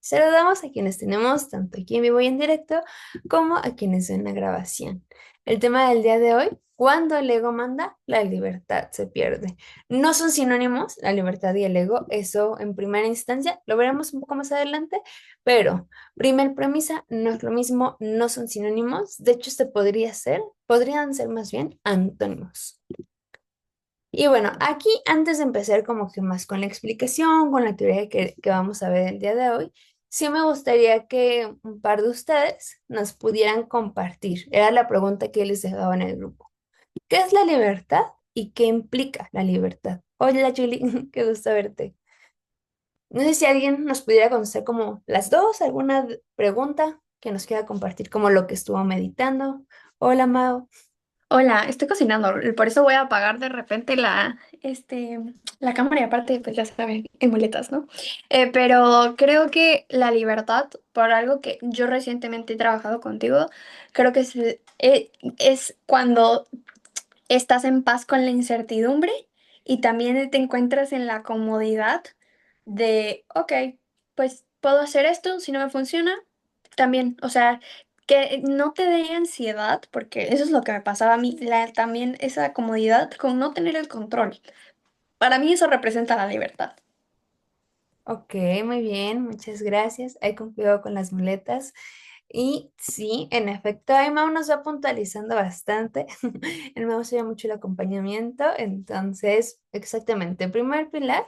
Saludamos a quienes tenemos tanto aquí en vivo y en directo como a quienes ven la grabación. El tema del día de hoy, cuando el ego manda, la libertad se pierde. No son sinónimos, la libertad y el ego, eso en primera instancia, lo veremos un poco más adelante, pero primer premisa, no es lo mismo, no son sinónimos, de hecho, podrían ser más bien antónimos. Y bueno, aquí antes de empezar como que más con la explicación, con la teoría que vamos a ver el día de hoy, sí me gustaría que un par de ustedes nos pudieran compartir. Era la pregunta que les dejaba en el grupo. ¿Qué es la libertad y qué implica la libertad? Hola Julie, qué gusto verte. No sé si alguien nos pudiera contestar como las dos, alguna pregunta que nos quiera compartir como lo que estuvo meditando. Hola Mao. Hola, estoy cocinando, por eso voy a apagar de repente la cámara y aparte, pues ya saben, en muletas, ¿no? Pero creo que la libertad, por algo que yo recientemente he trabajado contigo, creo que es cuando estás en paz con la incertidumbre y también te encuentras en la comodidad de, ok, pues puedo hacer esto, si no me funciona, también, o sea, que no te dé ansiedad, porque eso es lo que me pasaba a mí, también esa comodidad con no tener el control. Para mí eso representa la libertad. Ok, muy bien, muchas gracias. Hay con cuidado con las muletas. Y sí, en efecto, ahí Mau nos va puntualizando bastante. El Mau se mucho el acompañamiento. Entonces, exactamente, el primer pilar,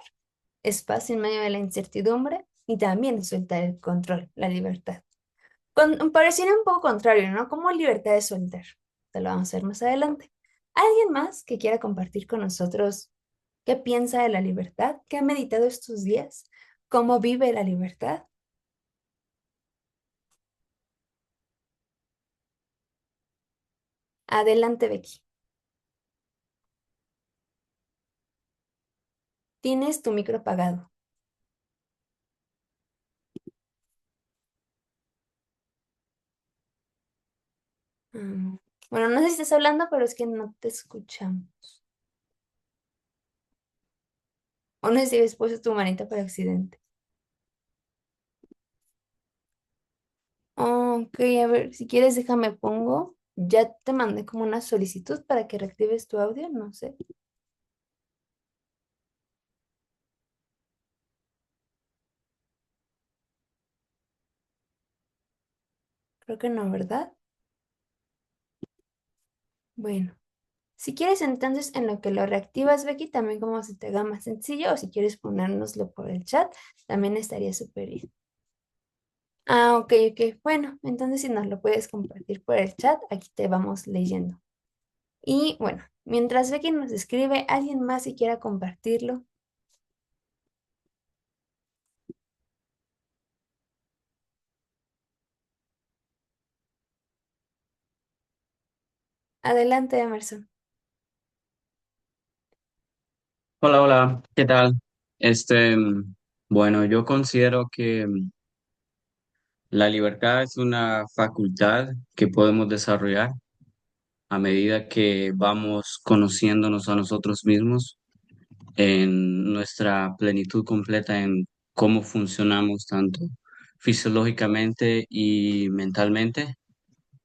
espacio en medio de la incertidumbre y también soltar el control, la libertad. Pareciera un poco contrario, ¿no? Como libertad de soltar. Te lo vamos a ver más adelante. ¿Alguien más que quiera compartir con nosotros qué piensa de la libertad? ¿Qué ha meditado estos días? ¿Cómo vive la libertad? Adelante, Becky. Tienes tu micro apagado. Mm, Bueno, no sé si estás hablando, pero es que no te escuchamos. O no sé si habías puesto tu manita por accidente. Ok, a ver, si quieres déjame pongo. Ya te mandé como una solicitud para que reactives tu audio, no sé. Creo que no, ¿verdad? Bueno, si quieres entonces en lo que lo reactivas, Becky, también como se te haga más sencillo, o si quieres ponérnoslo por el chat, también estaría súper bien. Ah, ok, ok. Bueno, entonces si nos lo puedes compartir por el chat, aquí te vamos leyendo. Y bueno, mientras Becky nos escribe, ¿alguien más si quiera compartirlo? Adelante, Emerson. Hola, hola, ¿qué tal? Bueno, yo considero que la libertad es una facultad que podemos desarrollar a medida que vamos conociéndonos a nosotros mismos en nuestra plenitud completa en cómo funcionamos tanto fisiológicamente y mentalmente,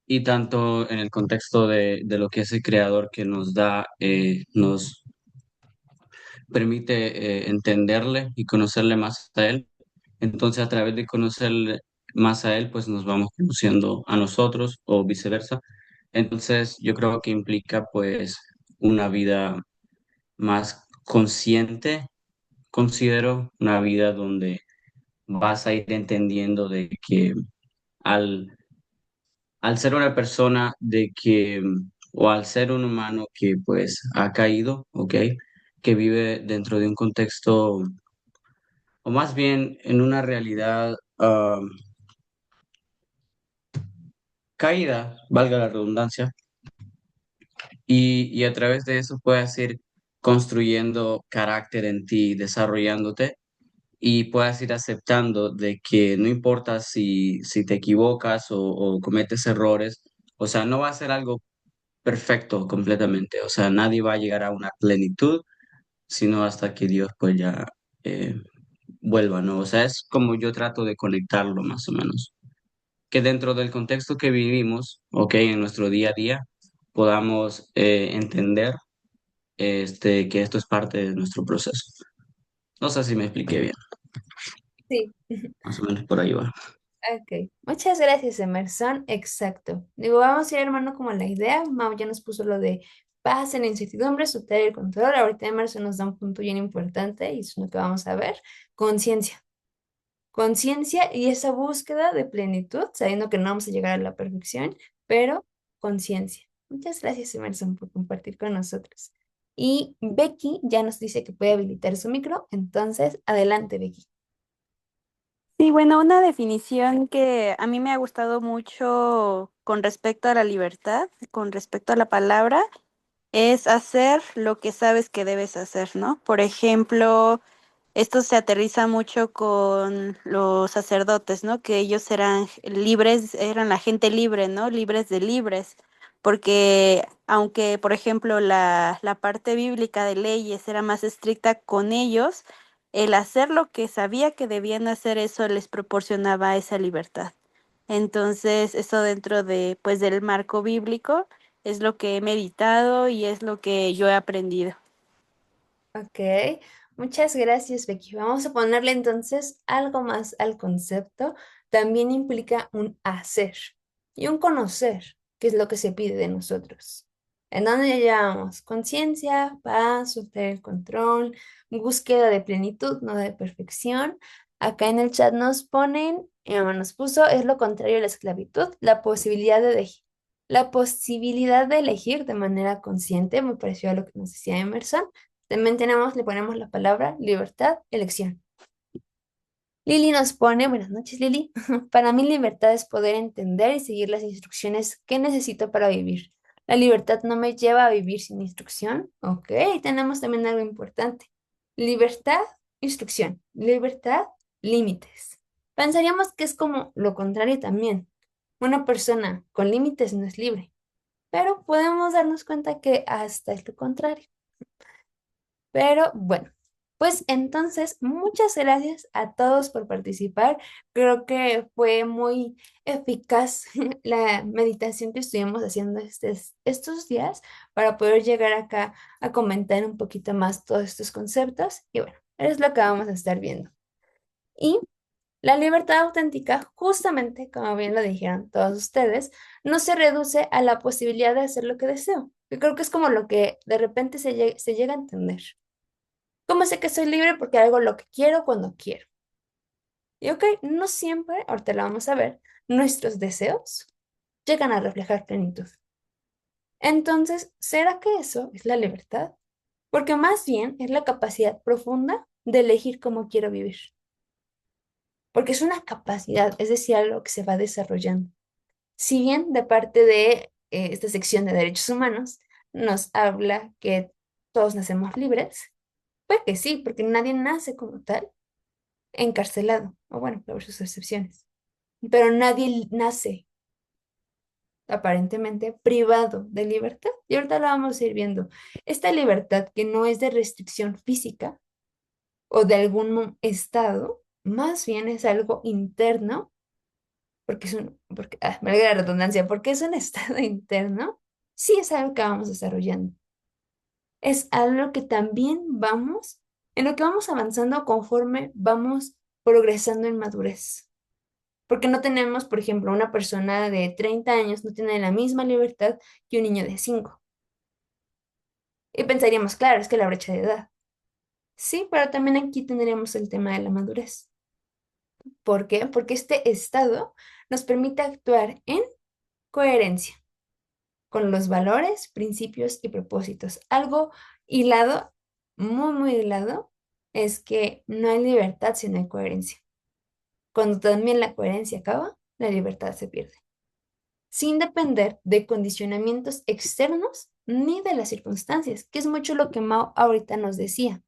y tanto en el contexto de lo que es el creador que nos permite entenderle y conocerle más a él. Entonces, a través de conocerle más a él, pues nos vamos conociendo a nosotros o viceversa. Entonces, yo creo que implica pues una vida más consciente, considero una vida donde vas a ir entendiendo de que al, al ser una persona o al ser un humano que pues ha caído, ¿ok? Que vive dentro de un contexto o más bien en una realidad caída, valga la redundancia, y a través de eso puedas ir construyendo carácter en ti, desarrollándote y puedas ir aceptando de que no importa si te equivocas o cometes errores, o sea, no va a ser algo perfecto completamente, o sea, nadie va a llegar a una plenitud, sino hasta que Dios pues ya vuelva, ¿no? O sea, es como yo trato de conectarlo más o menos. Que dentro del contexto que vivimos, ok, en nuestro día a día, podamos entender que esto es parte de nuestro proceso. No sé si me expliqué bien, Sí. más o menos por ahí va. Ok, muchas gracias, Emerson. Exacto. Digo, vamos a ir hermano como la idea. Mau ya nos puso lo de paz en la incertidumbre, soltar el control. Ahorita Emerson nos da un punto bien importante y es lo que vamos a ver. Conciencia. Conciencia y esa búsqueda de plenitud, sabiendo que no vamos a llegar a la perfección, pero conciencia. Muchas gracias, Emerson, por compartir con nosotros. Y Becky ya nos dice que puede habilitar su micro, entonces adelante, Becky. Sí, bueno, una definición que a mí me ha gustado mucho con respecto a la libertad, con respecto a la palabra, es hacer lo que sabes que debes hacer, ¿no? Por ejemplo, esto se aterriza mucho con los sacerdotes, ¿no? Que ellos eran libres, eran la gente libre, ¿no? Libres de libres, porque aunque, por ejemplo, la parte bíblica de leyes era más estricta con ellos, el hacer lo que sabía que debían hacer, eso les proporcionaba esa libertad. Entonces, eso dentro de, pues, del marco bíblico es lo que he meditado y es lo que yo he aprendido. Ok, muchas gracias, Becky. Vamos a ponerle entonces algo más al concepto. También implica un hacer y un conocer, que es lo que se pide de nosotros. ¿En dónde ya llevamos? Conciencia, paz, soltar el control, búsqueda de plenitud, no de perfección. Acá en el chat nos ponen, nos puso, es lo contrario a la esclavitud, la posibilidad de elegir. La posibilidad de elegir de manera consciente, me pareció a lo que nos decía Emerson. También tenemos, le ponemos la palabra libertad, elección. Lili nos pone, buenas noches Lili, para mí libertad es poder entender y seguir las instrucciones que necesito para vivir. La libertad no me lleva a vivir sin instrucción. Ok, tenemos también algo importante. Libertad, instrucción. Libertad, límites. Pensaríamos que es como lo contrario también. Una persona con límites no es libre, pero podemos darnos cuenta que hasta es lo contrario. Pero bueno, pues entonces muchas gracias a todos por participar. Creo que fue muy eficaz la meditación que estuvimos haciendo estos días para poder llegar acá a comentar un poquito más todos estos conceptos. Y bueno, es lo que vamos a estar viendo. Y la libertad auténtica, justamente como bien lo dijeron todos ustedes, no se reduce a la posibilidad de hacer lo que deseo. Yo creo que es como lo que de repente se llega a entender. ¿Cómo sé que soy libre? Porque hago lo que quiero cuando quiero. Y ok, no siempre, ahorita lo vamos a ver, nuestros deseos llegan a reflejar plenitud. Entonces, ¿será que eso es la libertad? Porque más bien es la capacidad profunda de elegir cómo quiero vivir. Porque es una capacidad, es decir, algo que se va desarrollando. Si bien de parte de esta sección de derechos humanos nos habla que todos nacemos libres, pues que sí, porque nadie nace como tal encarcelado, o bueno, por sus excepciones. Pero nadie nace aparentemente privado de libertad. Y ahorita lo vamos a ir viendo. Esta libertad que no es de restricción física o de algún estado, más bien es algo interno, porque es valga la redundancia, porque es un estado interno, sí es algo que vamos desarrollando. Es algo que también vamos, en lo que vamos avanzando conforme vamos progresando en madurez. Porque no tenemos, por ejemplo, una persona de 30 años no tiene la misma libertad que un niño de 5. Y pensaríamos, claro, es que la brecha de edad. Sí, pero también aquí tendríamos el tema de la madurez. ¿Por qué? Porque este estado nos permite actuar en coherencia con los valores, principios y propósitos. Algo hilado, muy hilado, es que no hay libertad si no hay coherencia. Cuando también la coherencia acaba, la libertad se pierde, sin depender de condicionamientos externos ni de las circunstancias, que es mucho lo que Mao ahorita nos decía.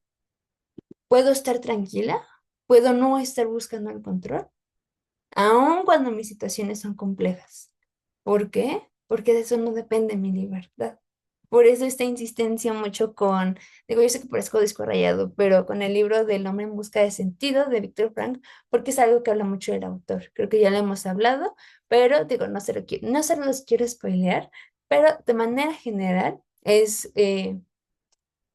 ¿Puedo estar tranquila? ¿Puedo no estar buscando el control? Aun cuando mis situaciones son complejas. ¿Por qué? Porque de eso no depende mi libertad. Por eso esta insistencia mucho con, digo, yo sé que parezco disco rayado, pero con el libro del hombre en busca de sentido de Víctor Frank, porque es algo que habla mucho del autor. Creo que ya lo hemos hablado, pero digo, no se los quiero spoilear, pero de manera general es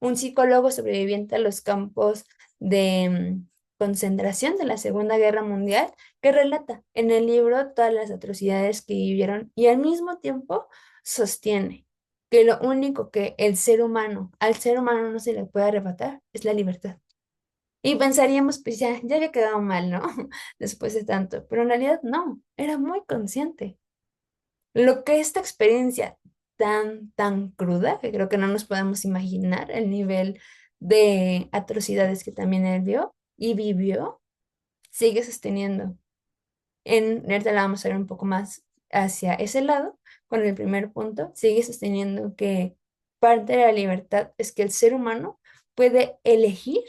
un psicólogo sobreviviente a los campos de concentración de la Segunda Guerra Mundial que relata en el libro todas las atrocidades que vivieron y al mismo tiempo sostiene que lo único que al ser humano no se le puede arrebatar es la libertad. Y pensaríamos, pues ya había quedado mal, ¿no? Después de tanto, pero en realidad no, era muy consciente. Lo que esta experiencia tan cruda, que creo que no nos podemos imaginar el nivel de atrocidades que también él vio y vivió, sigue sosteniendo. Ahorita la vamos a ver un poco más hacia ese lado, con el primer punto, sigue sosteniendo que parte de la libertad es que el ser humano puede elegir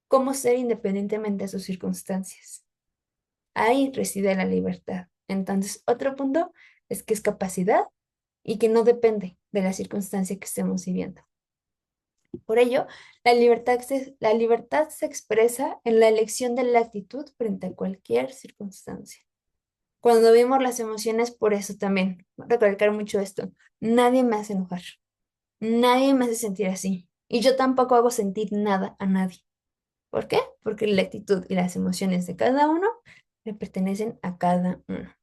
cómo ser independientemente de sus circunstancias. Ahí reside la libertad. Entonces, otro punto es que es capacidad y que no depende de la circunstancia que estemos viviendo. Por ello, la libertad se expresa en la elección de la actitud frente a cualquier circunstancia. Cuando vimos las emociones, por eso también, recalcar mucho esto, nadie me hace enojar, nadie me hace sentir así, y yo tampoco hago sentir nada a nadie. ¿Por qué? Porque la actitud y las emociones de cada uno le pertenecen a cada uno.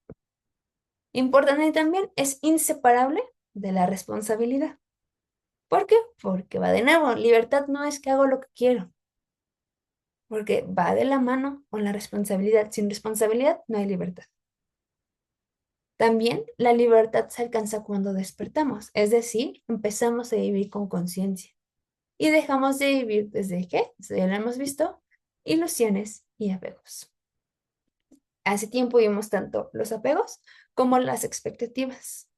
Importante también es inseparable de la responsabilidad. ¿Por qué? Porque va de nuevo, libertad no es que hago lo que quiero, porque va de la mano con la responsabilidad. Sin responsabilidad no hay libertad. También la libertad se alcanza cuando despertamos, es decir, empezamos a vivir con conciencia y dejamos de vivir desde qué, eso ya lo hemos visto, ilusiones y apegos. Hace tiempo vimos tanto los apegos como las expectativas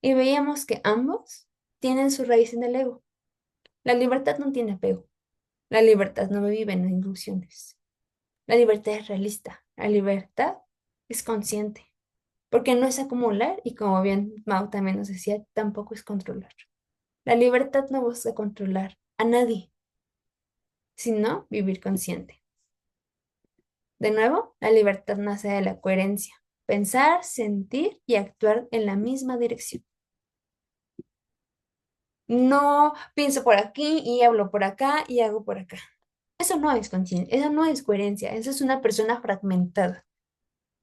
y veíamos que ambos tienen su raíz en el ego. La libertad no tiene apego. La libertad no vive en ilusiones. La libertad es realista. La libertad es consciente. Porque no es acumular y como bien Mao también nos decía, tampoco es controlar. La libertad no busca controlar a nadie, sino vivir consciente. De nuevo, la libertad nace de la coherencia. Pensar, sentir y actuar en la misma dirección. No pienso por aquí y hablo por acá y hago por acá. Eso no es conciencia, eso no es coherencia, eso es una persona fragmentada,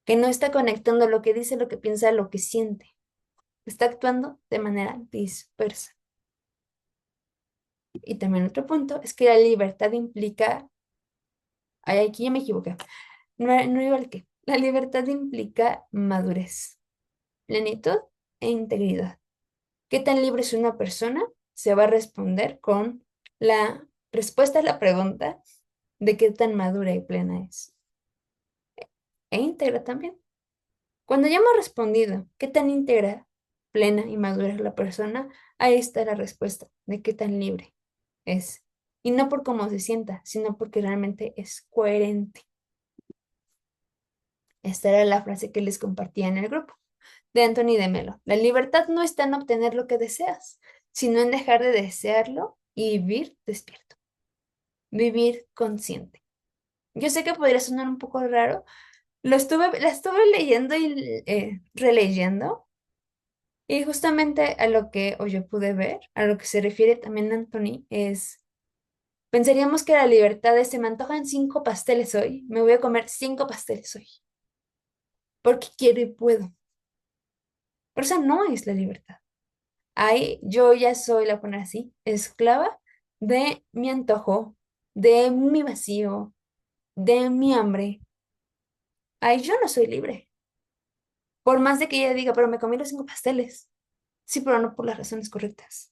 que no está conectando lo que dice, lo que piensa, lo que siente. Está actuando de manera dispersa. Y también otro punto es que la libertad implica, ay, aquí ya me equivoqué, no iba al qué. La libertad implica madurez, plenitud e integridad. ¿Qué tan libre es una persona? Se va a responder con la respuesta a la pregunta de qué tan madura y plena es. E íntegra también. Cuando ya hemos respondido qué tan íntegra, plena y madura es la persona, ahí está la respuesta de qué tan libre es. Y no por cómo se sienta, sino porque realmente es coherente. Esta era la frase que les compartía en el grupo de Anthony de Melo. La libertad no está en obtener lo que deseas, sino en dejar de desearlo y vivir despierto, vivir consciente. Yo sé que podría sonar un poco raro. La estuve leyendo y releyendo. Y justamente a lo que o yo pude ver, a lo que se refiere también Anthony, es, pensaríamos que la libertad es, se me antojan 5 pasteles hoy, me voy a comer 5 pasteles hoy, porque quiero y puedo. Pero esa no es la libertad. Ahí yo ya soy, la poner así, esclava de mi antojo, de mi vacío, de mi hambre. Ahí yo no soy libre. Por más de que ella diga, pero me comí los 5 pasteles. Sí, pero no por las razones correctas.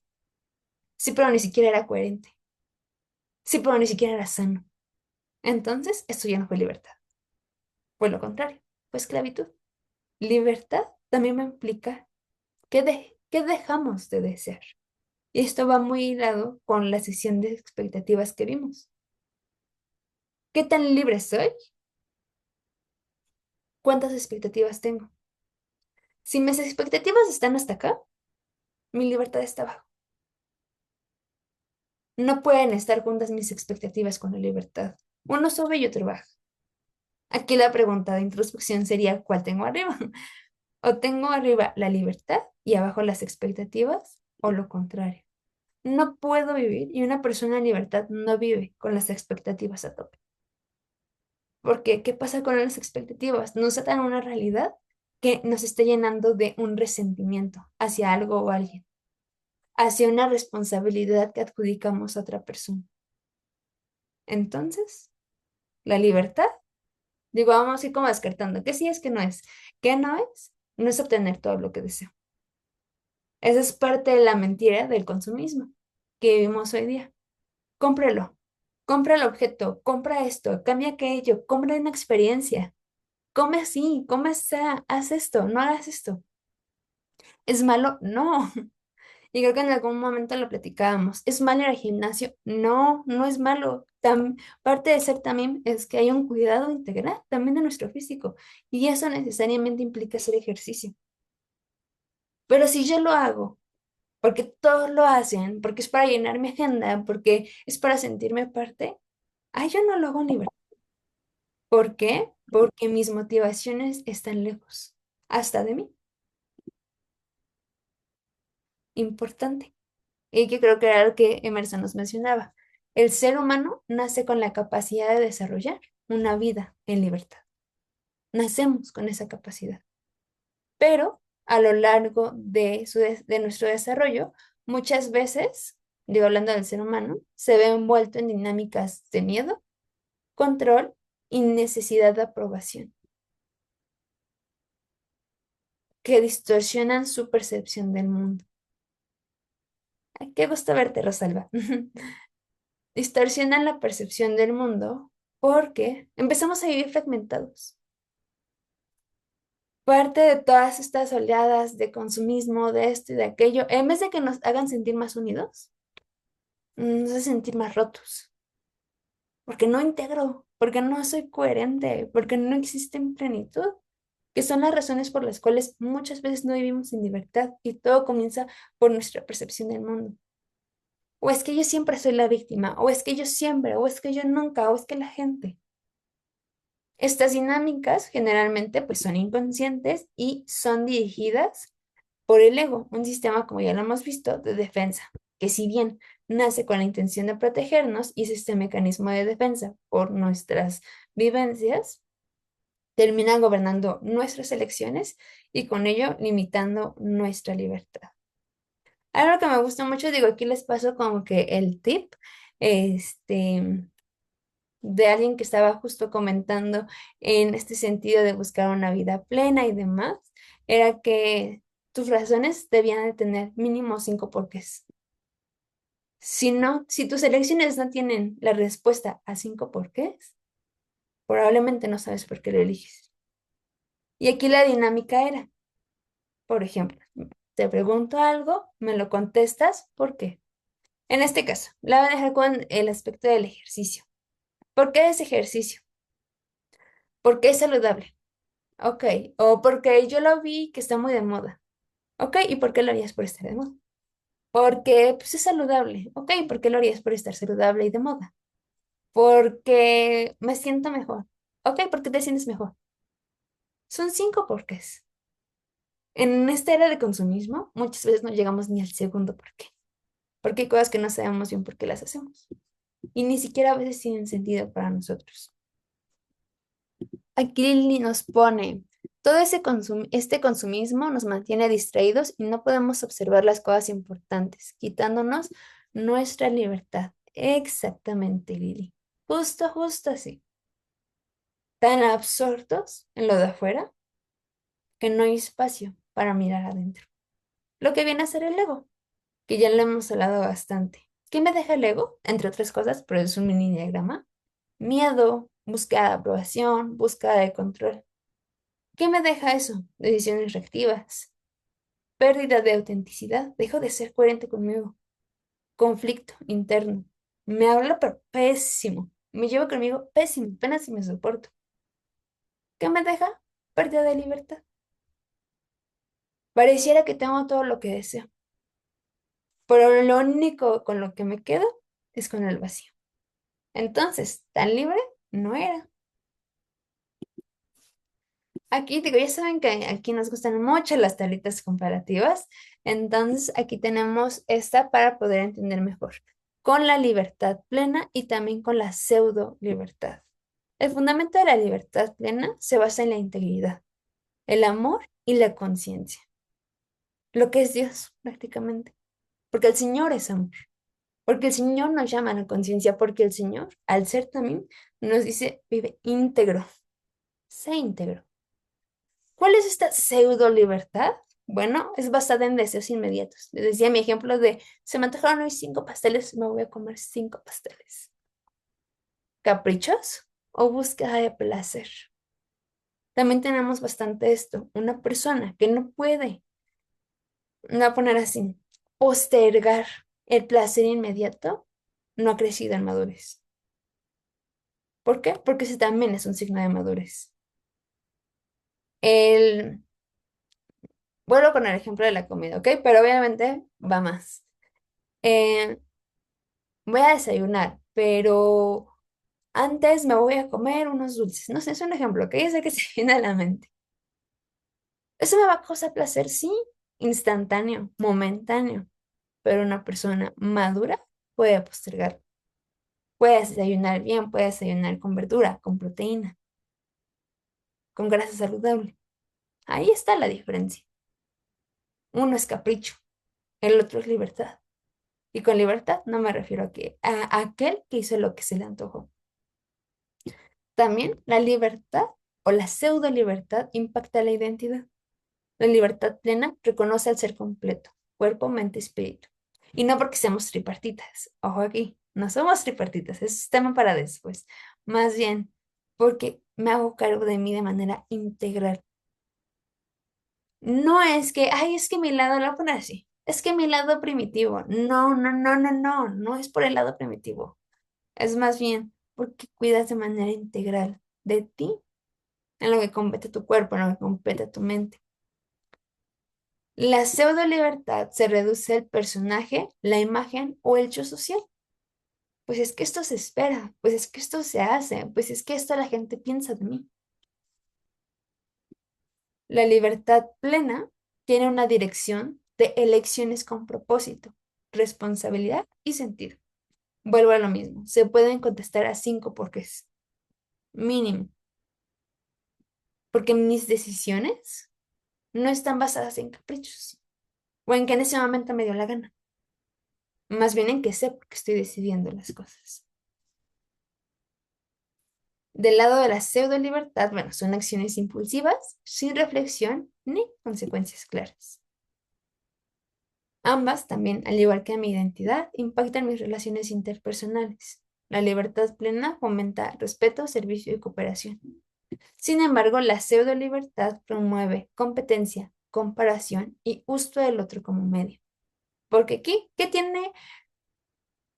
Sí, pero ni siquiera era coherente. Sí, pero ni siquiera era sano. Entonces, esto ya no fue libertad. Fue lo contrario, fue esclavitud. Libertad también me implica que dejamos de desear. Y esto va muy hilado con la sesión de expectativas que vimos. ¿Qué tan libre soy? ¿Cuántas expectativas tengo? Si mis expectativas están hasta acá, mi libertad está abajo. No pueden estar juntas mis expectativas con la libertad. Uno sube y otro baja. Aquí la pregunta de introspección sería, ¿cuál tengo arriba? ¿O tengo arriba la libertad y abajo las expectativas? ¿O lo contrario? No puedo vivir y una persona en libertad no vive con las expectativas a tope. Porque, ¿qué pasa con las expectativas? Nos atan a una realidad que nos está llenando de un resentimiento hacia algo o alguien, hacia una responsabilidad que adjudicamos a otra persona. Entonces, la libertad, digo, vamos a ir como descartando, ¿qué sí es, qué no es? ¿Qué no es? No es obtener todo lo que deseo. Esa es parte de la mentira del consumismo que vivimos hoy día. Cómpralo, compra el objeto, compra esto, cambia aquello, compra una experiencia. Come así, come así, haz esto, no hagas esto. ¿Es malo? No. Y creo que en algún momento lo platicábamos. ¿Es malo ir al gimnasio? No, no es malo. Parte de ser también es que hay un cuidado integral también de nuestro físico. Y eso necesariamente implica hacer ejercicio. Pero si yo lo hago, porque todos lo hacen, porque es para llenar mi agenda, porque es para sentirme parte, yo no lo hago ni verdad. ¿Por qué? Porque mis motivaciones están lejos, hasta de mí. Importante. Y que creo que era lo que Emerson nos mencionaba. El ser humano nace con la capacidad de desarrollar una vida en libertad. Nacemos con esa capacidad. Pero a lo largo de nuestro desarrollo, muchas veces, digo, hablando del ser humano, se ve envuelto en dinámicas de miedo, control y necesidad de aprobación, que distorsionan su percepción del mundo. Ay, qué gusto verte, Rosalba. Distorsionan la percepción del mundo porque empezamos a vivir fragmentados. Parte de todas estas oleadas de consumismo, de esto y de aquello, en vez de que nos hagan sentir más unidos, nos hace sentir más rotos, porque no integro, porque no soy coherente, porque no existe en plenitud, que son las razones por las cuales muchas veces no vivimos en libertad y todo comienza por nuestra percepción del mundo. O es que yo siempre soy la víctima, o es que yo siempre, o es que yo nunca, o es que la gente. Estas dinámicas generalmente pues son inconscientes y son dirigidas por el ego, un sistema, como ya lo hemos visto, de defensa, que si bien nace con la intención de protegernos y es este mecanismo de defensa por nuestras vivencias, termina gobernando nuestras elecciones y con ello limitando nuestra libertad. Algo que me gusta mucho, digo, aquí les paso como que el tip, este, de alguien que estaba justo comentando en este sentido de buscar una vida plena y demás, era que tus razones debían de tener mínimo 5 porqués. Si no, si tus elecciones no tienen la respuesta a 5 porqués, probablemente no sabes por qué lo eliges. Y aquí la dinámica era, por ejemplo, te pregunto algo, me lo contestas, ¿por qué? En este caso, la voy a dejar con el aspecto del ejercicio. ¿Por qué es ejercicio? ¿Por qué es saludable? Ok, o porque yo lo vi que está muy de moda. Ok, ¿y por qué lo harías por estar de moda? Porque pues es saludable. Ok, ¿por qué lo harías por estar saludable y de moda? Porque me siento mejor. Ok, ¿por qué te sientes mejor? Son 5 porqués. En esta era de consumismo, muchas veces no llegamos ni al segundo porqué. Porque hay cosas que no sabemos bien por qué las hacemos. Y ni siquiera a veces tienen sentido para nosotros. Aquí Lili nos pone, todo este consumismo nos mantiene distraídos y no podemos observar las cosas importantes, quitándonos nuestra libertad. Exactamente, Lili. Justo, justo así. Tan absortos en lo de afuera que no hay espacio para mirar adentro. Lo que viene a ser el ego, que ya lo hemos hablado bastante. ¿Qué me deja el ego? Entre otras cosas, pero es un mini diagrama. Miedo, búsqueda de aprobación, búsqueda de control. ¿Qué me deja eso? Decisiones reactivas, pérdida de autenticidad, dejo de ser coherente conmigo, conflicto interno. Me hablo pero pésimo, me llevo conmigo pésimo, apenas si me soporto. ¿Qué me deja? Pérdida de libertad. Pareciera que tengo todo lo que deseo, pero lo único con lo que me quedo es con el vacío. Entonces, tan libre no era. Aquí digo, ya saben que aquí nos gustan mucho las tablitas comparativas, entonces aquí tenemos esta para poder entender mejor, con la libertad plena y también con la pseudo libertad. El fundamento de la libertad plena se basa en la integridad, el amor y la conciencia, lo que es Dios prácticamente, porque el Señor es amor, porque el Señor nos llama a la conciencia, porque el Señor, al ser también, nos dice, vive íntegro, sé íntegro. ¿Cuál es esta pseudo libertad? Bueno, es basada en deseos inmediatos. Les decía mi ejemplo de, se me antojaron hoy 5 pasteles, me voy a comer 5 pasteles. ¿Caprichos o búsqueda de placer? También tenemos bastante esto. Una persona que no puede, no voy a poner así, postergar el placer inmediato, no ha crecido en madurez. ¿Por qué? Porque ese también es un signo de madurez. El, vuelvo con el ejemplo de la comida, ¿ok? Pero obviamente va más. Eh, Voy a desayunar, pero antes me voy a comer unos dulces. No sé, es un ejemplo, que yo sé que se viene a la mente. ¿Eso me va a causar placer? Sí, instantáneo, momentáneo, pero una persona madura puede postergar. Puede desayunar bien, puede desayunar con verdura, con proteína, con grasa saludable. Ahí está la diferencia. Uno es capricho, el otro es libertad. Y con libertad no me refiero a aquel que hizo lo que se le antojó. También la libertad o la pseudo libertad impacta la identidad. La libertad plena reconoce al ser completo, cuerpo, mente, espíritu. Y no porque seamos tripartitas. Ojo aquí, no somos tripartitas, es tema para después. Más bien porque me hago cargo de mí de manera integral. No es que, ay, es que mi lado, lo voy a poner así, es que mi lado primitivo. No, no, no, no, no, no es por el lado primitivo. Es más bien porque cuidas de manera integral de ti en lo que compete a tu cuerpo, en lo que compete a tu mente. La pseudo libertad se reduce al personaje, la imagen o el hecho social. Pues es que esto se espera, pues es que esto se hace, pues es que esto la gente piensa de mí. La libertad plena tiene una dirección de elecciones con propósito, responsabilidad y sentido. Vuelvo a lo mismo, se pueden contestar a 5 porqués, mínimo, porque mis decisiones no están basadas en caprichos o en que en ese momento me dio la gana. Más bien en que sé porque estoy decidiendo las cosas. Del lado de la pseudo libertad, bueno, son acciones impulsivas, sin reflexión ni consecuencias claras. Ambas también, al igual que mi identidad, impactan mis relaciones interpersonales. La libertad plena fomenta respeto, servicio y cooperación. Sin embargo, la pseudo libertad promueve competencia, comparación y uso del otro como medio. Porque aquí, ¿qué tiene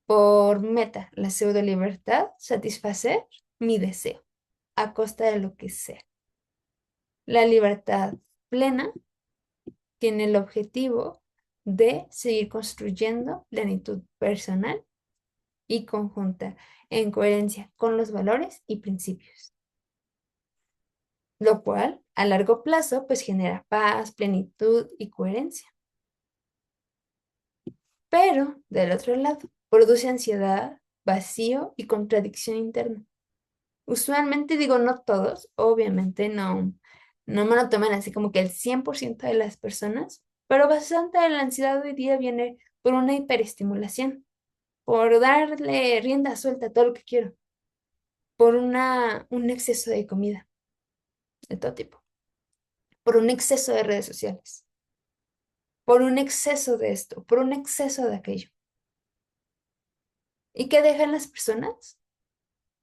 por meta la pseudo libertad? Satisfacer mi deseo a costa de lo que sea. La libertad plena tiene el objetivo de seguir construyendo plenitud personal y conjunta en coherencia con los valores y principios, lo cual a largo plazo pues genera paz, plenitud y coherencia. Pero del otro lado, produce ansiedad, vacío y contradicción interna. Usualmente digo no todos, obviamente no me lo toman así como que el 100% de las personas, pero bastante de la ansiedad hoy día viene por una hiperestimulación, por darle rienda suelta a todo lo que quiero, por un exceso de comida de todo tipo, por un exceso de redes sociales, por un exceso de esto, por un exceso de aquello. ¿Y qué dejan las personas?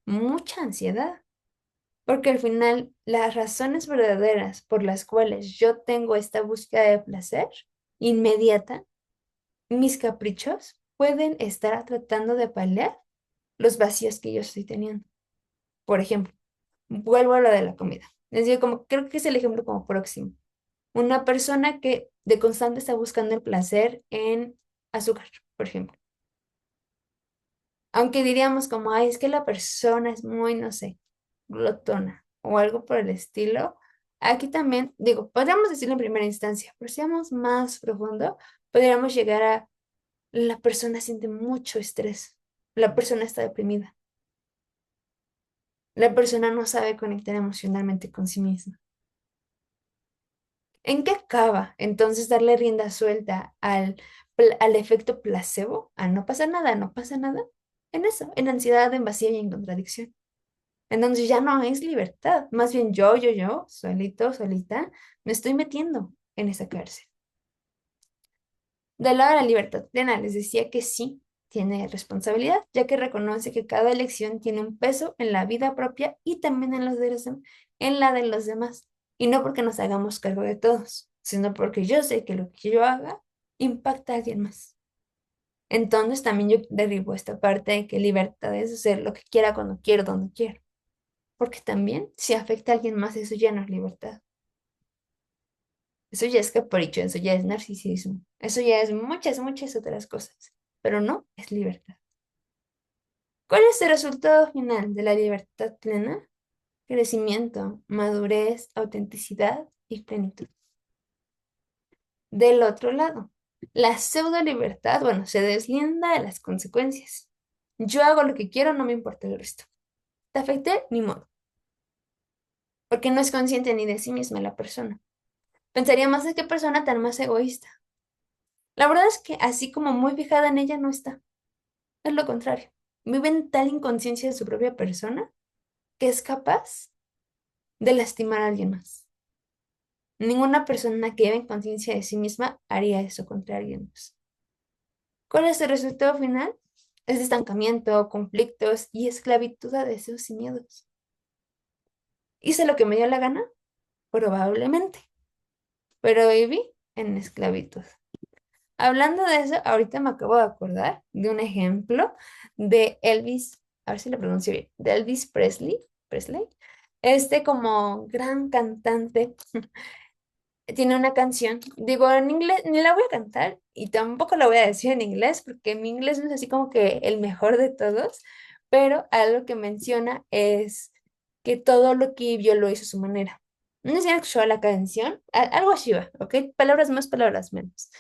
Mucha ansiedad. Porque al final, las razones verdaderas por las cuales yo tengo esta búsqueda de placer inmediata, mis caprichos pueden estar tratando de paliar los vacíos que yo estoy teniendo. Por ejemplo, vuelvo a lo de la comida. Les digo, como, creo que es el ejemplo como próximo. Una persona que de constante está buscando el placer en azúcar, por ejemplo. Aunque diríamos como, ay, es que la persona es muy, no sé, glotona o algo por el estilo. Aquí también, digo, podríamos decirlo en primera instancia, pero si vamos más profundo, podríamos llegar a la persona siente mucho estrés, la persona está deprimida, la persona no sabe conectar emocionalmente con sí misma. ¿En qué acaba entonces darle rienda suelta al efecto placebo? A no pasa nada, no pasa nada. En eso, en ansiedad, en vacío y en contradicción. Entonces ya no es libertad, más bien yo, solito, solita, me estoy metiendo en esa cárcel. Del lado de la libertad plena les decía que sí, tiene responsabilidad, ya que reconoce que cada elección tiene un peso en la vida propia y también en en la de los demás. Y no porque nos hagamos cargo de todos, sino porque yo sé que lo que yo haga impacta a alguien más. Entonces también yo derribo esta parte de que libertad es hacer lo que quiera cuando quiero, donde quiero. Porque también si afecta a alguien más, eso ya no es libertad. Eso ya es capricho, eso ya es narcisismo, eso ya es muchas, muchas otras cosas, pero no es libertad. ¿Cuál es el resultado final de la libertad plena? Crecimiento, madurez, autenticidad y plenitud. Del otro lado, la pseudo libertad, bueno, se deslinda de las consecuencias. Yo hago lo que quiero, no me importa el resto. ¿Te afecté? Ni modo, porque no es consciente ni de sí misma la persona. Pensaría más de qué persona tan más egoísta. La verdad es que así como muy fijada en ella no está. Es lo contrario. Vive en tal inconsciencia de su propia persona que es capaz de lastimar a alguien más. Ninguna persona que vive en conciencia de sí misma haría eso contra alguien más. ¿Cuál es el resultado final? Es estancamiento, conflictos y esclavitud a deseos y miedos. ¿Hice lo que me dio la gana? Probablemente, pero viví en esclavitud. Hablando de eso, ahorita me acabo de acordar de un ejemplo de Elvis, a ver si lo pronuncio bien, de Elvis Presley, este como gran cantante, tiene una canción, digo en inglés, ni la voy a cantar y tampoco la voy a decir en inglés porque mi inglés no es así como que el mejor de todos, pero algo que menciona es que todo lo que vivió lo hizo a su manera. No sé si han escuchado la canción, algo así va, ¿ok? Palabras más, palabras menos.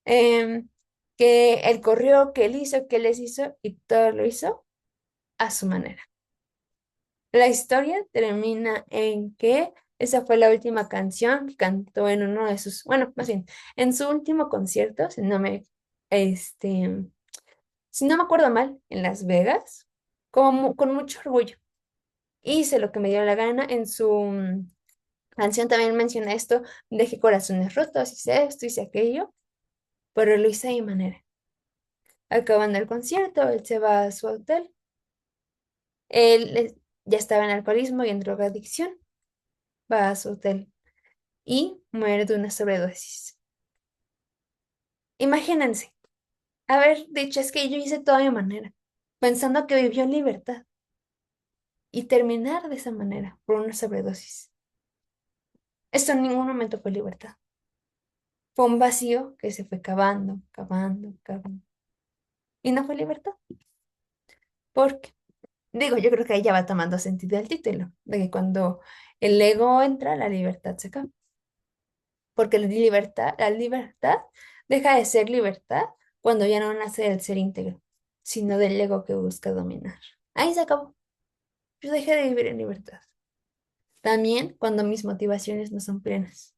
Em, que él corrió, que él hizo, que les hizo y todo lo hizo a su manera. La historia termina en que esa fue la última canción que cantó en uno de sus, bueno, más bien, en su último concierto, este, si no me acuerdo mal, en Las Vegas, con mucho orgullo. Hice lo que me dio la gana. En su canción también menciona esto, dejé corazones rotos, hice esto, hice aquello, pero lo hice a mi manera. Acabando el concierto, él se va a su hotel. Ya estaba en alcoholismo y en drogadicción. Va a su hotel y muere de una sobredosis. Imagínense haber dicho es que yo hice todo a mi manera, pensando que vivió en libertad y terminar de esa manera por una sobredosis. Esto en ningún momento fue libertad. Fue un vacío que se fue cavando, cavando, cavando. Y no fue libertad. Porque, digo, yo creo que ahí ya va tomando sentido el título, de que cuando el ego entra, la libertad se acaba. Porque la libertad deja de ser libertad cuando ya no nace del ser íntegro, sino del ego que busca dominar. Ahí se acabó. Yo dejé de vivir en libertad. También cuando mis motivaciones no son plenas.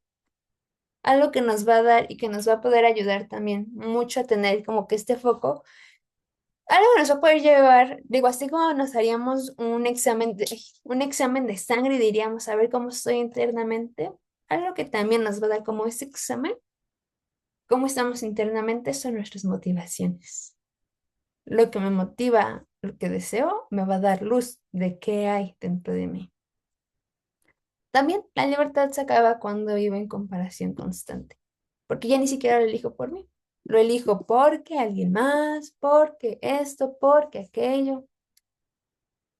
Algo que nos va a dar y que nos va a poder ayudar también mucho a tener como que este foco, algo que nos va a poder llevar, digo, así como nos haríamos un examen de sangre y diríamos a ver cómo estoy internamente, algo que también nos va a dar como ese examen cómo estamos internamente son nuestras motivaciones. Lo que me motiva, lo que deseo, me va a dar luz de qué hay dentro de mí. También la libertad se acaba cuando vivo en comparación constante, porque ya ni siquiera lo elijo por mí. Lo elijo porque alguien más, porque esto, porque aquello.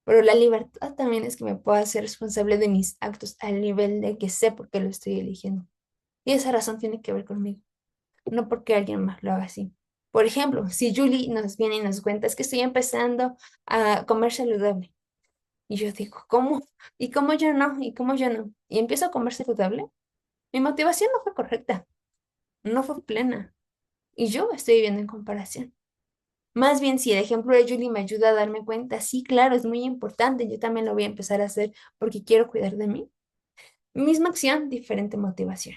Pero la libertad también es que me pueda hacer responsable de mis actos al nivel de que sé por qué lo estoy eligiendo. Y esa razón tiene que ver conmigo, no porque alguien más lo haga así. Por ejemplo, si Julie nos viene y nos cuenta, es que estoy empezando a comer saludable. Y yo digo, ¿cómo? ¿Y cómo yo no? ¿Y cómo yo no? Y empiezo a comer saludable. Mi motivación no fue correcta, no fue plena. Y yo estoy viviendo en comparación. Más bien, si el ejemplo de Julie me ayuda a darme cuenta, sí, claro, es muy importante, yo también lo voy a empezar a hacer porque quiero cuidar de mí. Misma acción, diferente motivación.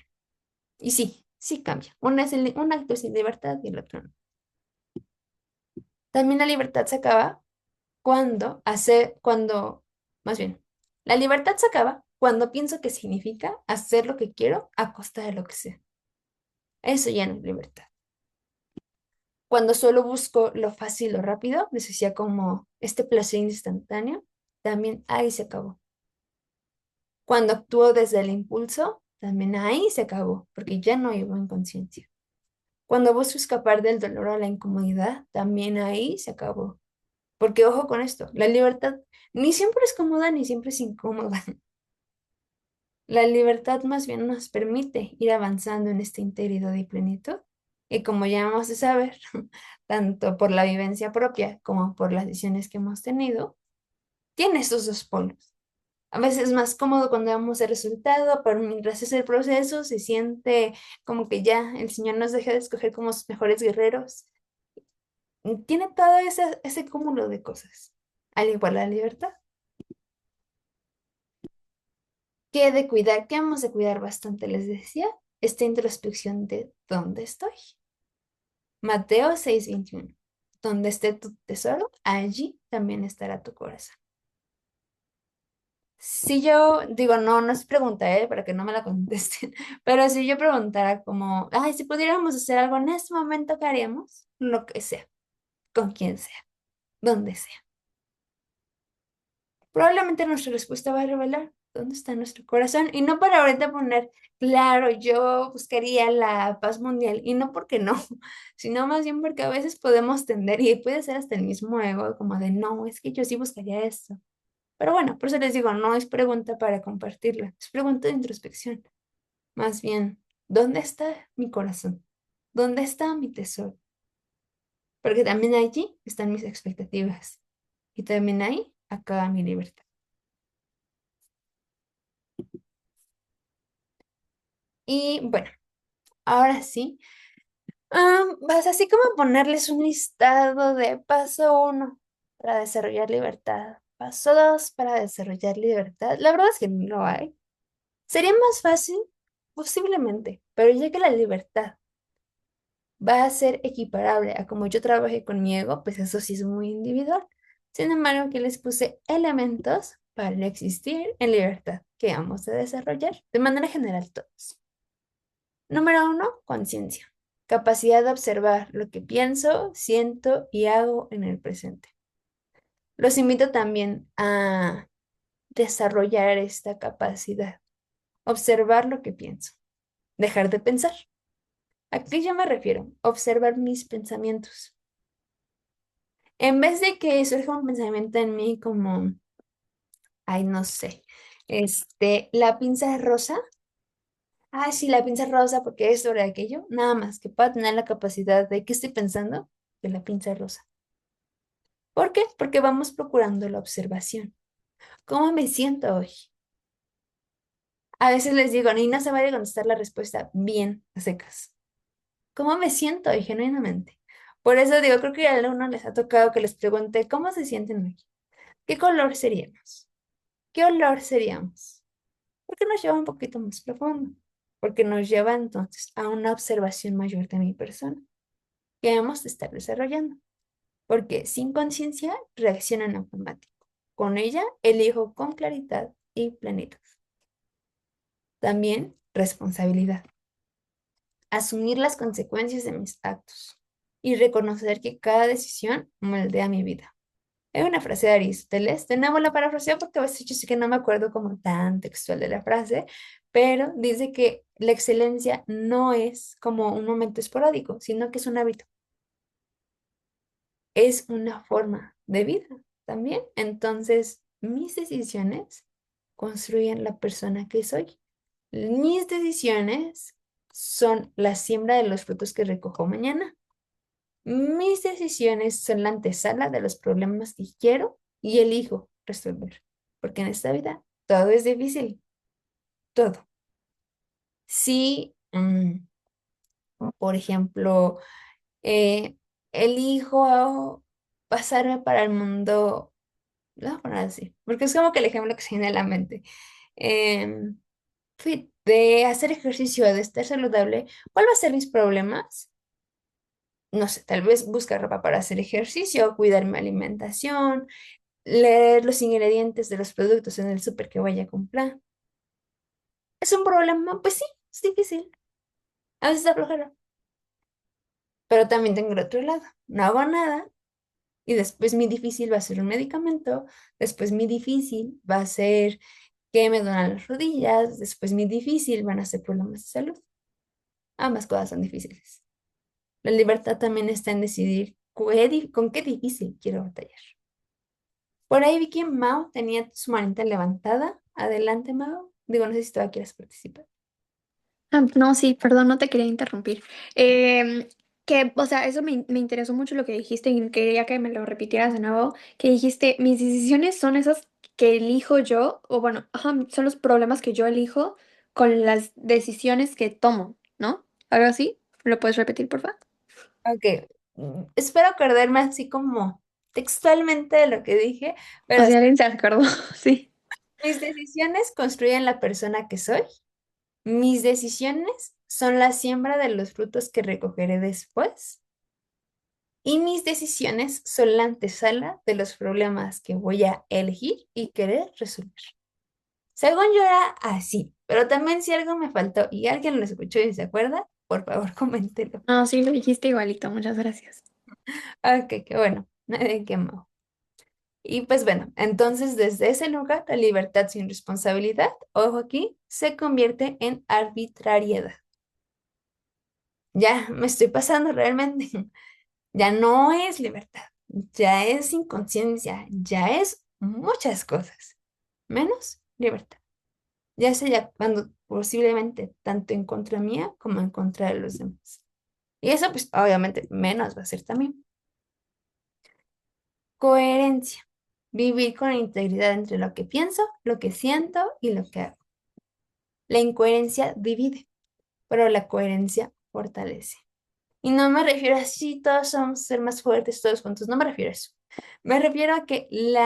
Y sí, sí cambia. Un acto sin libertad y el otro no. También la libertad se acaba más bien, la libertad se acaba cuando pienso que significa hacer lo que quiero a costa de lo que sea. Eso ya no es libertad. Cuando solo busco lo fácil, lo rápido, les decía como este placer instantáneo, también ahí se acabó. Cuando actúo desde el impulso, también ahí se acabó, porque ya no vivo en conciencia. Cuando busco escapar del dolor o la incomodidad, también ahí se acabó. Porque ojo con esto, la libertad ni siempre es cómoda ni siempre es incómoda. La libertad más bien nos permite ir avanzando en esta integridad y plenitud. Y como ya hemos de saber, tanto por la vivencia propia como por las decisiones que hemos tenido, tiene estos dos polos. A veces es más cómodo cuando vemos el resultado, pero mientras es el proceso se siente como que ya el Señor nos deja de escoger como sus mejores guerreros. Tiene todo ese cúmulo de cosas, al igual la libertad. ¿Qué hemos de cuidar bastante? Les decía, esta introspección de dónde estoy. Mateo 6:21. Donde esté tu tesoro, allí también estará tu corazón. Si yo digo, no, no es pregunta, para que no me la contesten, pero si yo preguntara como, ay, si pudiéramos hacer algo en este momento, ¿qué haríamos? Lo que sea, con quien sea, donde sea. Probablemente nuestra respuesta va a revelar dónde está nuestro corazón. Y no para ahorita poner, claro, yo buscaría la paz mundial. Y no porque no, sino más bien porque a veces podemos tender, y puede ser hasta el mismo ego, como de, no, es que yo sí buscaría esto. Pero bueno, por eso les digo, no es pregunta para compartirla, es pregunta de introspección. Más bien, ¿dónde está mi corazón? ¿Dónde está mi tesoro? Porque también allí están mis expectativas. Y también ahí acaba mi libertad. Y bueno, ahora sí, vas así como ponerles un listado de paso uno para desarrollar libertad, paso dos para desarrollar libertad. La verdad es que no lo hay. Sería más fácil, posiblemente, pero ya que la libertad va a ser equiparable a como yo trabajé con mi ego, pues eso sí es muy individual. Sin embargo, aquí les puse elementos para existir en libertad que vamos a desarrollar de manera general todos. Número uno, conciencia. Capacidad de observar lo que pienso, siento y hago en el presente. Los invito también a desarrollar esta capacidad. Observar lo que pienso. Dejar de pensar. ¿A qué yo me refiero? Observar mis pensamientos. En vez de que surja un pensamiento en mí como, ay, no sé, la pinza es rosa. Ay, sí, la pinza es rosa porque es sobre aquello. Nada más que pueda tener la capacidad de qué estoy pensando de la pinza es rosa. ¿Por qué? Porque vamos procurando la observación. ¿Cómo me siento hoy? A veces les digo, ni no se vale contestar la respuesta bien a secas. ¿Cómo me siento hoy genuinamente? Por eso digo, creo que a algunos les ha tocado que les pregunte, ¿cómo se sienten hoy? ¿Qué color seríamos? ¿Qué olor seríamos? Porque nos lleva un poquito más profundo. Porque nos lleva entonces a una observación mayor de mi persona que hemos de estar desarrollando. Porque sin conciencia reacciona en automático. Con ella elijo con claridad y plenitud. También responsabilidad. Asumir las consecuencias de mis actos y reconocer que cada decisión moldea mi vida. Hay una frase de Aristóteles, de nuevo la parafraseo porque a veces yo sé que no me acuerdo como tan textual de la frase, pero dice que la excelencia no es como un momento esporádico, sino que es un hábito, es una forma de vida también. Entonces, mis decisiones construyen la persona que soy. Mis decisiones son la siembra de los frutos que recojo mañana. Mis decisiones son la antesala de los problemas que quiero y elijo resolver. Porque en esta vida todo es difícil, todo. Si, por ejemplo, eh, elijo pasarme para el mundo, lo voy a poner así, porque es como que el ejemplo que se viene a la mente. em, de hacer ejercicio, de estar saludable, ¿cuál va a ser mis problemas? No sé, tal vez buscar ropa para hacer ejercicio, cuidar mi alimentación, leer los ingredientes de los productos en el súper que vaya a comprar. ¿Es un problema? Pues sí, es difícil. A veces da flojera. Pero también tengo el otro lado. No hago nada y después mi difícil va a ser un medicamento. Después mi difícil va a ser que me duelen las rodillas. Después mi difícil van a ser problemas de salud. Ambas cosas son difíciles. La libertad también está en decidir con qué difícil quiero batallar. Por ahí vi que Mao tenía su manita levantada. Adelante, Mao. Digo, no sé si todavía quieres participar. No, sí, perdón, no te quería interrumpir. O sea, eso me interesó mucho lo que dijiste y quería que me lo repitieras de nuevo, que dijiste, mis decisiones son esas que elijo yo, o bueno, ajá, son los problemas que yo elijo con las decisiones que tomo, ¿no? ¿Algo así? ¿Lo puedes repetir, por favor? Ok, espero acordarme así como textualmente de lo que dije, O pero sea, alguien se acordó, sí. mis decisiones construyen la persona que soy. Mis decisiones son la siembra de los frutos que recogeré después. Y mis decisiones son la antesala de los problemas que voy a elegir y querer resolver. Según yo era así, pero también si algo me faltó y alguien lo escuchó y se acuerda, por favor, coméntelo. No, sí, lo dijiste igualito, muchas gracias. Ok, qué bueno, nadie quemó. Y pues bueno, entonces desde ese lugar, la libertad sin responsabilidad, ojo aquí, se convierte en arbitrariedad. Ya me estoy pasando realmente. Ya no es libertad, ya es inconsciencia, ya es muchas cosas, menos libertad. Ya sea cuando posiblemente tanto en contra mía como en contra de los demás. Y eso pues obviamente menos va a ser también. Coherencia. Vivir con integridad entre lo que pienso, lo que siento y lo que hago. La incoherencia divide, pero la coherencia fortalece. Y no me refiero a si todos somos ser más fuertes todos juntos, no me refiero a eso. Me refiero a que voy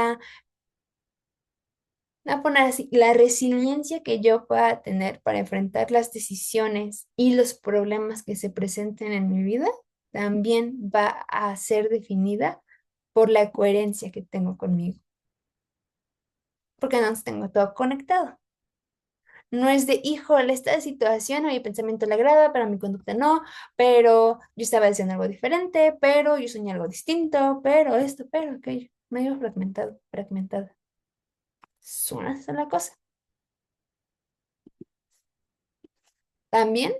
a poner así, la resiliencia que yo pueda tener para enfrentar las decisiones y los problemas que se presenten en mi vida también va a ser definida por la coherencia que tengo conmigo, porque no tengo todo conectado. No es de, híjole, esta situación a mi pensamiento le agrada, pero a mi conducta no, pero yo estaba diciendo algo diferente, pero yo soñé algo distinto, pero esto, pero aquello, medio fragmentado, fragmentada. Es una sola cosa. También,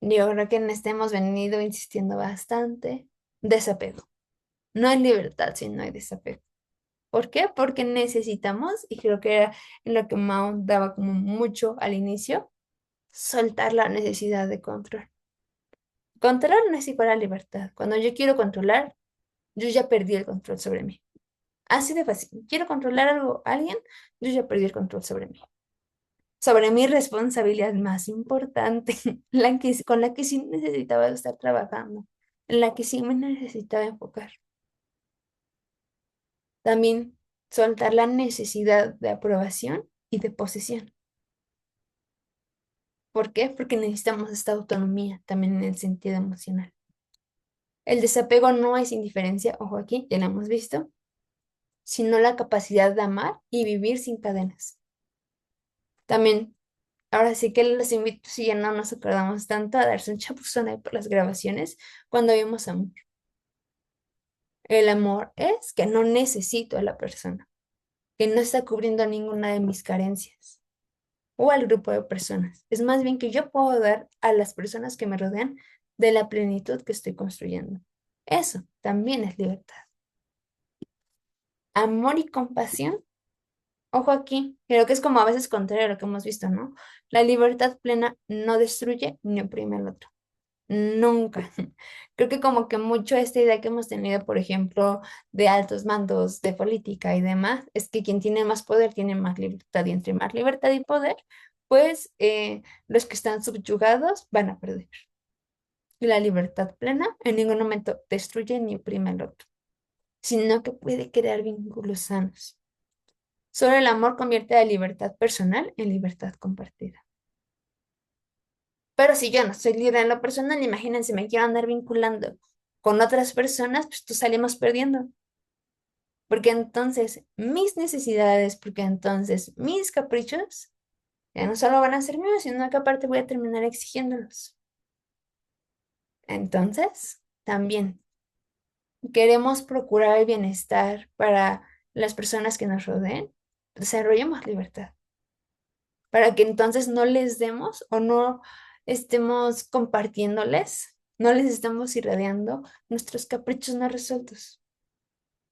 yo creo que en este hemos venido insistiendo bastante, desapego. No hay libertad si no hay desapego. ¿Por qué? Porque necesitamos, y creo que era en lo que Mao daba como mucho al inicio, soltar la necesidad de control. Control no es igual a libertad. Cuando yo quiero controlar, yo ya perdí el control sobre mí. Así de fácil. Quiero controlar algo, a alguien, yo ya perdí el control sobre mí. Sobre mi responsabilidad más importante, con la que sí necesitaba estar trabajando, en la que sí me necesitaba enfocar. También soltar la necesidad de aprobación y de posesión. ¿Por qué? Porque necesitamos esta autonomía también en el sentido emocional. El desapego no es indiferencia, ojo aquí, ya lo hemos visto, sino la capacidad de amar y vivir sin cadenas. También, ahora sí que los invito, si ya no nos acordamos tanto, a darse un chapuzón ahí por las grabaciones cuando vimos amor. El amor es que no necesito a la persona, que no está cubriendo ninguna de mis carencias o al grupo de personas. Es más bien que yo puedo dar a las personas que me rodean de la plenitud que estoy construyendo. Eso también es libertad. Amor y compasión. Ojo aquí, creo que es como a veces contrario a lo que hemos visto, ¿no? La libertad plena no destruye ni oprime al otro. Nunca. Creo que como que mucho esta idea que hemos tenido, por ejemplo, de altos mandos de política y demás, es que quien tiene más poder tiene más libertad y entre más libertad y poder, pues los que están subyugados van a perder. Y la libertad plena en ningún momento destruye ni oprime al otro, sino que puede crear vínculos sanos. Solo el amor convierte la libertad personal en libertad compartida. Pero si yo no soy libre en lo personal, imagínense, me quiero andar vinculando con otras personas, pues tú salimos perdiendo. Porque entonces mis necesidades, porque entonces mis caprichos, ya no solo van a ser míos, sino que aparte voy a terminar exigiéndolos. Entonces, también queremos procurar el bienestar para las personas que nos rodeen, desarrollemos libertad, para que entonces no les demos o no estemos compartiéndoles, no les estemos irradiando nuestros caprichos no resueltos.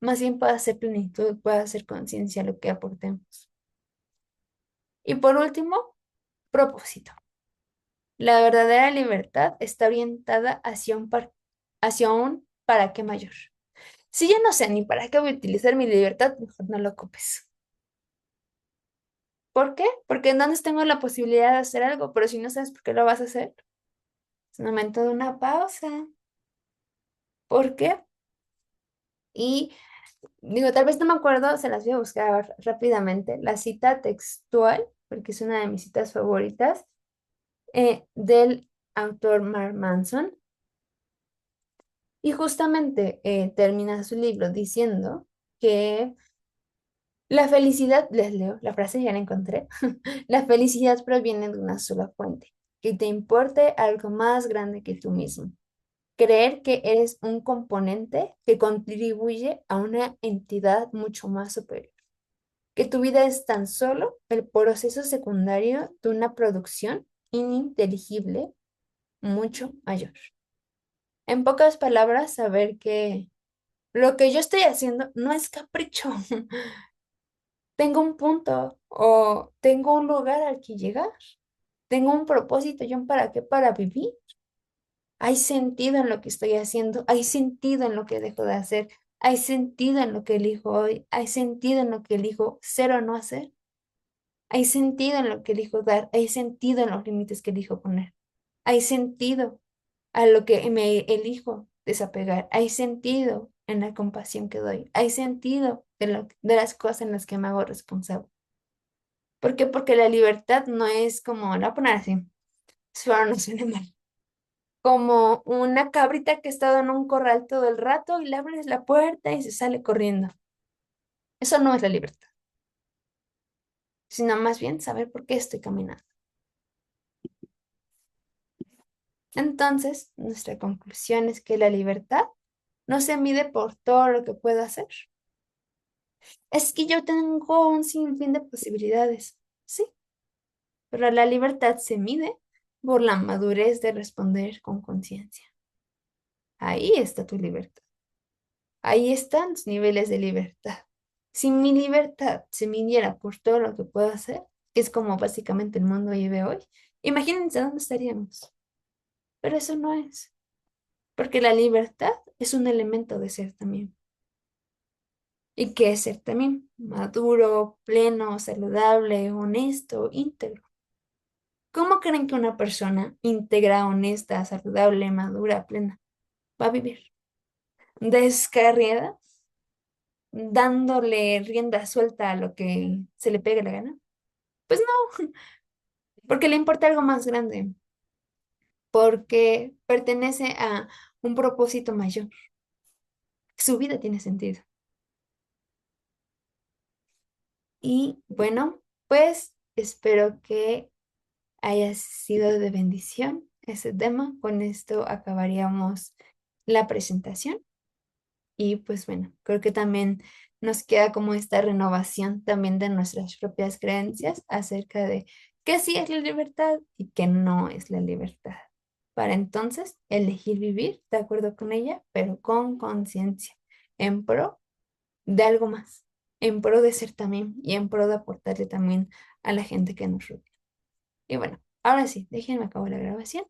Más bien pueda ser plenitud, pueda ser conciencia lo que aportemos. Y por último, propósito. La verdadera libertad está orientada hacia un para qué mayor. Si yo no sé ni para qué voy a utilizar mi libertad, mejor no lo ocupes. ¿Por qué? Porque entonces tengo la posibilidad de hacer algo, pero si no sabes por qué lo vas a hacer, es un momento de una pausa. ¿Por qué? Y digo, tal vez no me acuerdo, se las voy a buscar rápidamente. La cita textual, porque es una de mis citas favoritas, del autor Mark Manson. Y justamente termina su libro diciendo que la felicidad, les leo, la frase ya la encontré, la felicidad proviene de una sola fuente, que te importe algo más grande que tú mismo. Creer que eres un componente que contribuye a una entidad mucho más superior. Que tu vida es tan solo el proceso secundario de una producción ininteligible mucho mayor. En pocas palabras, saber que lo que yo estoy haciendo no es capricho. Tengo un punto o tengo un lugar al que llegar. Tengo un propósito y un para qué para vivir. Hay sentido en lo que estoy haciendo. Hay sentido en lo que dejo de hacer. Hay sentido en lo que elijo hoy. Hay sentido en lo que elijo ser o no hacer. Hay sentido en lo que elijo dar. Hay sentido en los límites que elijo poner. Hay sentido a lo que me elijo desapegar. Hay sentido en la compasión que doy. Hay sentido de las cosas en las que me hago responsable. ¿Por qué? Porque la libertad no es como, la voy a poner así, suena no suena mal, como una cabrita que ha estado en un corral todo el rato y le abres la puerta y se sale corriendo. Eso no es la libertad, sino más bien saber por qué estoy caminando. Entonces, nuestra conclusión es que la libertad no se mide por todo lo que puedo hacer. Es que yo tengo un sinfín de posibilidades, sí, pero la libertad se mide por la madurez de responder con conciencia. Ahí está tu libertad. Ahí están los niveles de libertad. Si mi libertad se midiera por todo lo que puedo hacer, que es como básicamente el mundo vive hoy, imagínense dónde estaríamos. Pero eso no es, porque la libertad es un elemento de ser también. ¿Y qué es ser también? Maduro, pleno, saludable, honesto, íntegro. ¿Cómo creen que una persona íntegra, honesta, saludable, madura, plena va a vivir? ¿Descarriada? ¿Dándole rienda suelta a lo que se le pegue la gana? Pues no, porque le importa algo más grande, porque pertenece a un propósito mayor. Su vida tiene sentido. Y bueno, pues espero que haya sido de bendición ese tema. Con esto acabaríamos la presentación. Y pues bueno, creo que también nos queda como esta renovación también de nuestras propias creencias acerca de qué sí es la libertad y qué no es la libertad. Para entonces elegir vivir de acuerdo con ella, pero con conciencia, en pro de algo más, en pro de ser también y en pro de aportarle también a la gente que nos rodea. Y bueno, ahora sí, déjenme acabar la grabación.